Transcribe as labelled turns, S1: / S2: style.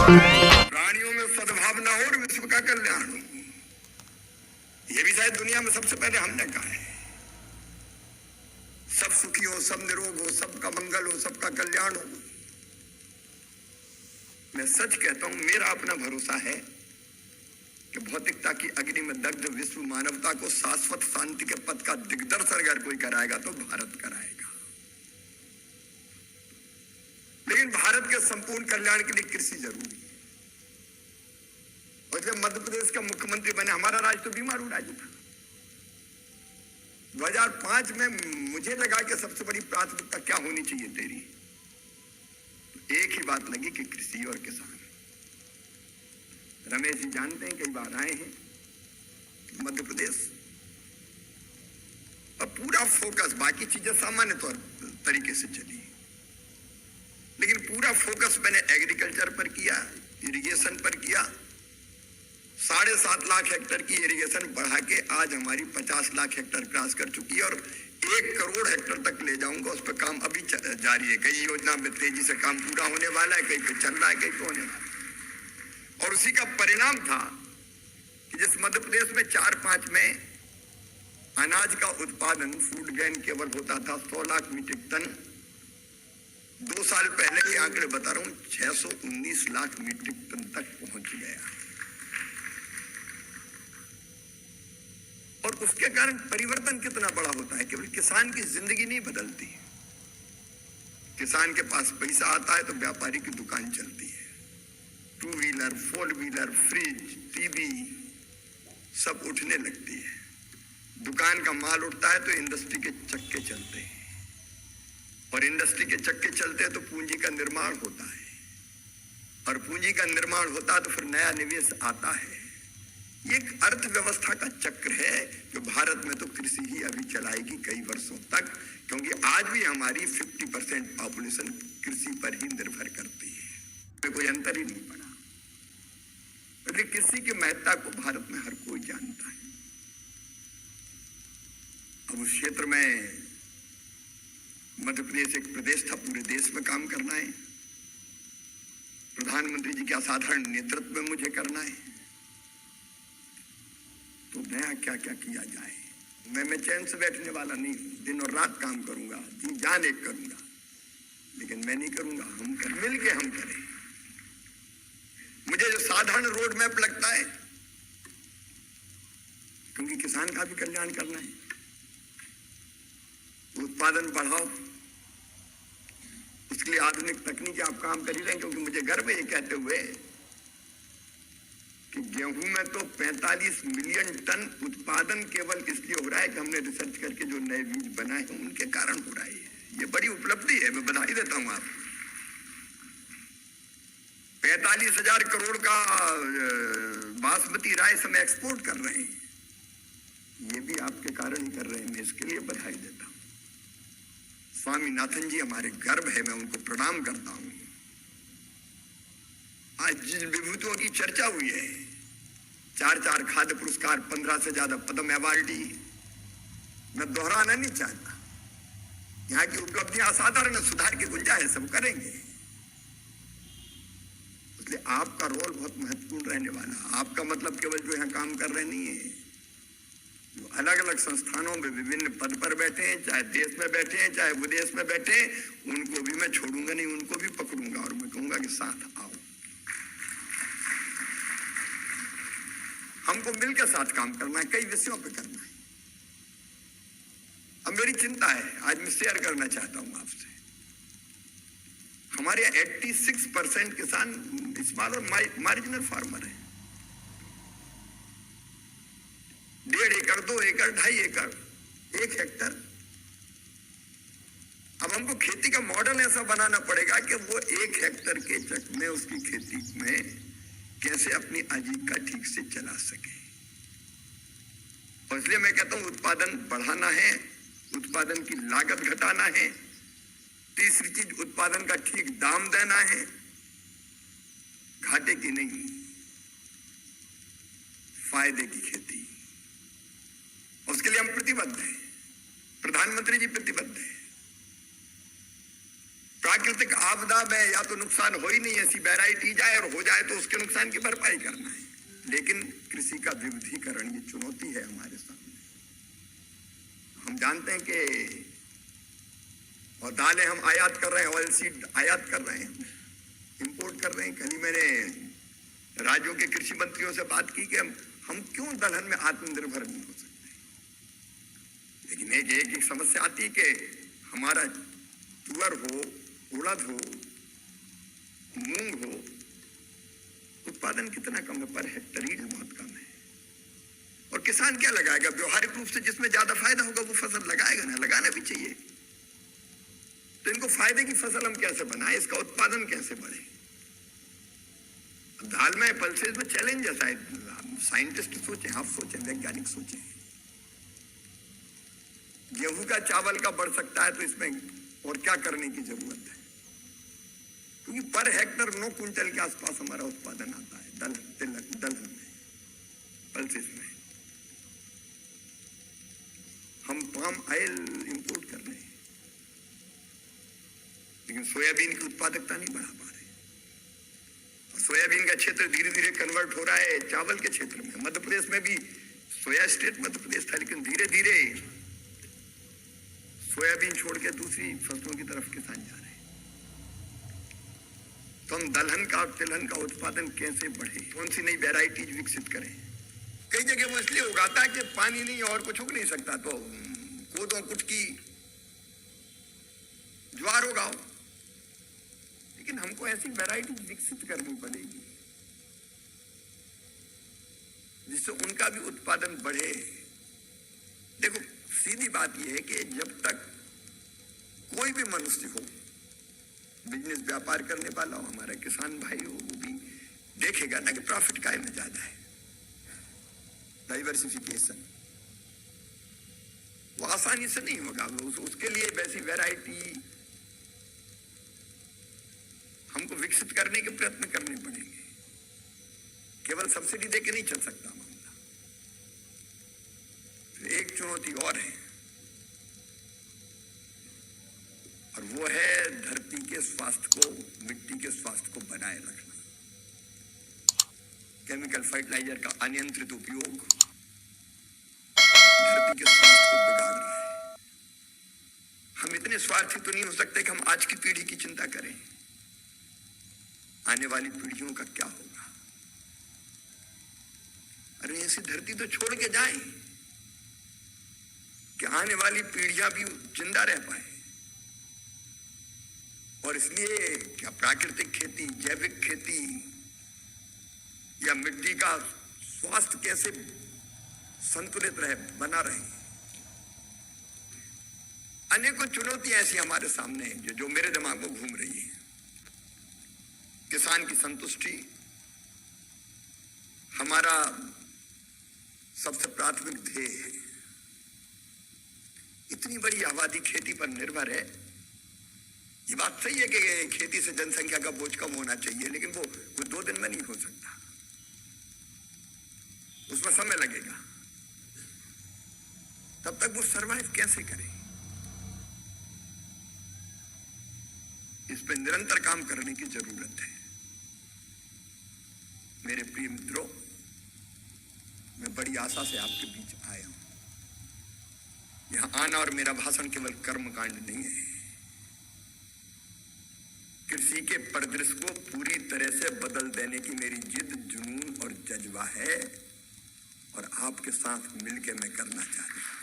S1: प्राणियों में सद्भावना हो और विश्व का कल्याण हो, यह भी शायद दुनिया में सबसे पहले हमने कहा है। सब सुखी हो, सब निरोग हो, सबका मंगल हो, सबका कल्याण हो। मैं सच कहता हूं, मेरा अपना भरोसा है कि भौतिकता की अग्नि में दग्ध विश्व मानवता को शाश्वत शांति के पथ का दिग्दर्शन अगर कोई कराएगा तो भारत कराएगा। लेकिन भारत के संपूर्ण कल्याण के लिए कृषि जरूरी है। और जब मध्य प्रदेश का मुख्यमंत्री बने, हमारा राज्य तो बीमारू राज्य था। 2005 में मुझे लगा कि सबसे बड़ी प्राथमिकता क्या होनी चाहिए तेरी, तो एक ही बात लगी कि कृषि और किसान। रमेश जी जानते हैं, कई बार आए हैं मध्य प्रदेश, और पूरा फोकस, बाकी चीजें सामान्य तौर तरीके से चली, लेकिन पूरा फोकस मैंने एग्रीकल्चर पर किया, इरिगेशन पर किया। 7.5 लाख हेक्टर की इरिगेशन बढ़ा के आज हमारी 50 लाख हेक्टर क्रॉस कर चुकी है, और 1 करोड़ हेक्टर तक ले जाऊंगा। उस पर काम अभी जारी है। कई योजना में तेजी से काम पूरा होने वाला है, कहीं पे चल रहा है, कहीं पे होने वाला है। और उसी का परिणाम था कि जिस मध्य प्रदेश में 4-5 में अनाज का उत्पादन, फूड ग्रेन केवल होता था 100 लाख मीट्रिक टन, 2 साल पहले के आंकड़े बता रहा हूं 619 लाख मीट्रिक टन तक पहुंच गया। और उसके कारण परिवर्तन कितना बड़ा होता है। केवल किसान की जिंदगी नहीं बदलती, किसान के पास पैसा आता है तो व्यापारी की दुकान चलती है। 2 व्हीलर, 4 व्हीलर, फ्रिज, टीवी सब उठने लगती है। दुकान का माल उठता है तो इंडस्ट्री के चक्के चलते हैं, और इंडस्ट्री के चक्के चलते हैं तो पूंजी का निर्माण होता है, और पूंजी का निर्माण होता है तो फिर नया निवेश आता है। ये एक अर्थव्यवस्था का चक्र है जो भारत में तो कृषि ही अभी चलाएगी कई वर्षों तक, क्योंकि आज भी हमारी 50% पॉपुलेशन कृषि पर ही निर्भर करती है। कोई अंतर ही नहीं पड़ा। कृषि की महत्ता को भारत में हर कोई जानता है। अब उस क्षेत्र में मध्य प्रदेश एक प्रदेश था, पूरे देश में काम करना है। प्रधानमंत्री जी के असाधारण नेतृत्व में मुझे करना है, तो नया क्या क्या किया जाए। मैं चैन से बैठने वाला नहीं हूं, दिन और रात काम करूंगा, जी जान एक करूंगा, लेकिन मैं नहीं करूंगा, हम कर, मिल के हम करें। मुझे जो साधारण रोड मैप लगता है, क्योंकि किसान का भी कल्याण करना है, उत्पादन बढ़ाओ, उसके लिए आधुनिक तकनीक आप काम कर ही रहे हैं। क्योंकि मुझे गर्व है ये कहते हुए कि गेहूं में तो 45 मिलियन टन उत्पादन केवल इसलिए हो रहा है कि हमने रिसर्च करके जो नए बीज बनाए हैं उनके कारण हो रहा है। ये बड़ी उपलब्धि है, मैं बधाई देता हूं आप। 45,000 करोड़ का बासमती राइस हम एक्सपोर्ट कर रहे हैं, ये भी आपके कारण ही कर रहे हैं, मैं इसके लिए बधाई देता हूं। स्वामीनाथन जी हमारे गर्व है, मैं उनको प्रणाम करता हूं। आज जिन विभूतियों की चर्चा हुई है, 4 खाद्य पुरस्कार, 15 से ज्यादा पद्म अवार्डी, मैं दोहराना नहीं चाहता। यहाँ की उपलब्धियां असाधारण, सुधार की गुंजाइश सब करेंगे। इसलिए आपका रोल बहुत महत्वपूर्ण रहने वाला। आपका मतलब केवल जो यहाँ काम कर रहे नहीं है, जो अलग अलग संस्थानों में विभिन्न पद पर बैठे हैं, चाहे देश में बैठे हैं चाहे विदेश में बैठे हैं, उनको भी मैं छोड़ूंगा नहीं, उनको भी पकड़ूंगा और मैं कहूंगा कि साथ आओ, हमको मिलकर साथ काम करना है, कई विषयों पे करना है। अब मेरी चिंता है, आज मैं शेयर करना चाहता हूं आपसे, हमारे 86% किसान स्मॉल और मार्जिनल फार्मर है। 1.5 एकड़, 2 एकड़, 2.5 एकड़, 1 हेक्टर। अब हमको खेती का मॉडल ऐसा बनाना पड़ेगा कि वो 1 हेक्टर के चक में उसकी खेती में कैसे अपनी आजीविका ठीक से चला सके। और इसलिए मैं कहता हूं उत्पादन बढ़ाना है, उत्पादन की लागत घटाना है। तीसरी चीज, उत्पादन का ठीक दाम देना है, घाटे की नहीं, फायदे की खेती। उसके लिए हम प्रतिबद्ध हैं, प्रधानमंत्री जी प्रतिबद्ध हैं। प्राकृतिक आपदा में या तो नुकसान हो ही नहीं, ऐसी वैरायटी जाए, और हो जाए तो उसके नुकसान की भरपाई करना है। लेकिन कृषि का विविधीकरण ये चुनौती है हमारे सामने। हम जानते हैं कि और दालें हम आयात कर रहे हैं, ऑयल सीड आयात कर रहे हैं, इंपोर्ट कर रहे हैं। कल ही मैंने राज्यों के कृषि मंत्रियों से बात की कि हम क्यों दलहन में आत्मनिर्भर नहीं हो सकते। लेकिन एक समस्या आती है कि हमारा तुअर हो, उड़द हो, मूंग हो, उत्पादन कितना कम है, पर हेक्टर यील्ड बहुत कम है। और किसान क्या लगाएगा? व्यवहारिक रूप से जिसमें ज्यादा फायदा होगा वो फसल लगाएगा ना, लगाना भी चाहिए। तो इनको फायदे की फसल हम कैसे बनाए, इसका उत्पादन कैसे बढ़े? दाल में, पल्सेस में चैलेंज है। शायद साइंटिस्ट सोचे, आप सोचे, वैज्ञानिक सोचे। गेहूं का, चावल का बढ़ सकता है, तो इसमें और क्या करने की जरूरत है? क्योंकि पर हेक्टर 9 कुंटल के आसपास हमारा उत्पादन आता है दलहन में, पल्सेस में। हम पाम ऑयल इंपोर्ट कर रहे हैं, लेकिन सोयाबीन की उत्पादकता नहीं बढ़ा पा रहे। सोयाबीन का क्षेत्र धीरे धीरे कन्वर्ट हो रहा है चावल के क्षेत्र में। मध्य प्रदेश में भी सोया स्टेट मध्य प्रदेश था, लेकिन धीरे धीरे सोयाबीन छोड़ के दूसरी फसलों की तरफ किसान जा रहे हैं। तो हम दलहन का और तिलहन का उत्पादन कैसे बढ़े, कौन सी नई वैरायटीज विकसित करें? कई जगह वो इसलिए उगाता है कि पानी नहीं और कुछ उग नहीं सकता, तो कोदो, कुटकी, ज्वार उगाओ। लेकिन हमको ऐसी वैरायटी विकसित करनी पड़ेगी जिससे उनका भी उत्पादन बढ़े। देखो, सीधी बात यह है कि जब तक कोई भी मनुष्य हो, बिजनेस व्यापार करने वाला हो, हमारा किसान भाई हो, वो भी देखेगा ना कि प्रॉफिट काय में ज्यादा है। डाइवर्सिफिकेशन वो आसानी से नहीं होगा। उसके लिए वैसी वैरायटी हमको विकसित करने के प्रयत्न करने पड़ेंगे। केवल सब्सिडी देके नहीं चल सकता मामला। तो एक चुनौती और है, और वो है धरती के स्वास्थ्य को, मिट्टी के स्वास्थ्य को बनाए रखना। केमिकल फर्टिलाइजर का अनियंत्रित उपयोग धरती के स्वास्थ्य को बिगाड़ रहा है। हम इतने स्वार्थी तो नहीं हो सकते कि हम आज की पीढ़ी की चिंता करें। आने वाली पीढ़ियों का क्या होगा? अरे ऐसी धरती तो छोड़ के जाएं कि आने वाली पीढ़ियां भी जिंदा रह पाए। और इसलिए क्या प्राकृतिक खेती, जैविक खेती या मिट्टी का स्वास्थ्य कैसे संतुलित रहे, बना रहे। अनेकों चुनौतियां ऐसी हमारे सामने हैं जो मेरे दिमाग में घूम रही है। किसान की संतुष्टि हमारा सबसे प्राथमिक ध्येय है। इतनी बड़ी आबादी खेती पर निर्भर है। ये बात सही है कि खेती से जनसंख्या का बोझ कम होना चाहिए, लेकिन वो 2 दिन में नहीं हो सकता। उसमें समय लगेगा। तब तक वो सरवाइव कैसे करें, इस पर निरंतर काम करने की जरूरत है। मेरे प्रिय मित्रों, मैं बड़ी आशा से आपके बीच आया हूं। यहां आना और मेरा भाषण केवल कर्मकांड नहीं है। कृषि के परिदृश्य को पूरी तरह से बदल देने की मेरी जिद, जुनून और जज्बा है, और आपके साथ मिलकर मैं करना चाहता हूं।